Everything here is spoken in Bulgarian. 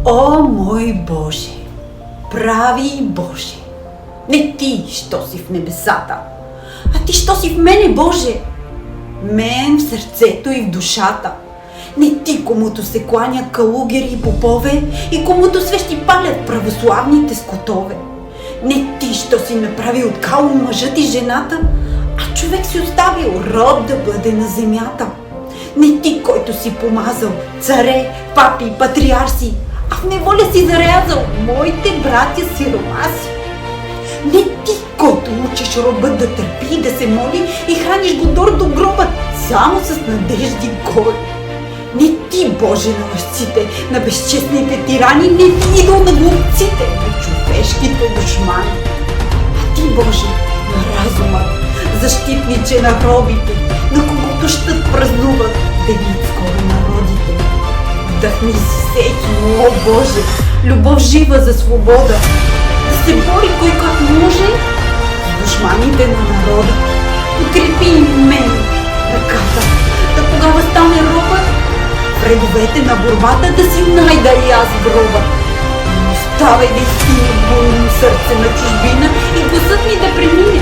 О, мой Боже, прави Боже, не ти, що си в небесата, а ти, що си в мене, Боже, мен в сърцето и в душата. Не ти, комуто се кланят калугери и попове и комуто свещи палят православните скотове. Не ти, що си направил кало мъжът и жената, а човек си оставил род да бъде на земята. Не ти, който си помазал царе, папи, патриарси, а в неволя си зарязал моите братя сиромаси. Не ти, който учиш робът да търпи и да се моли и храниш го дор до гроба, само с надежди голи. Не ти, Боже, на лъжците, на безчестните тирани, не ти, идол на глупците, на човешките душмани. А ти, Боже, на разума, защитниче на робите, на когото щът празнуват да видят скоро народите. Вдъхни си всеки, о Боже, любов жива за свобода, да се бори кой как може с душманите на народа. Укрепи мен ръката, да тогава стане робът в редовете на борбата, да си найда и аз гроба. Не оставай да изтине болно сърце на чужбина и гласът ми да премине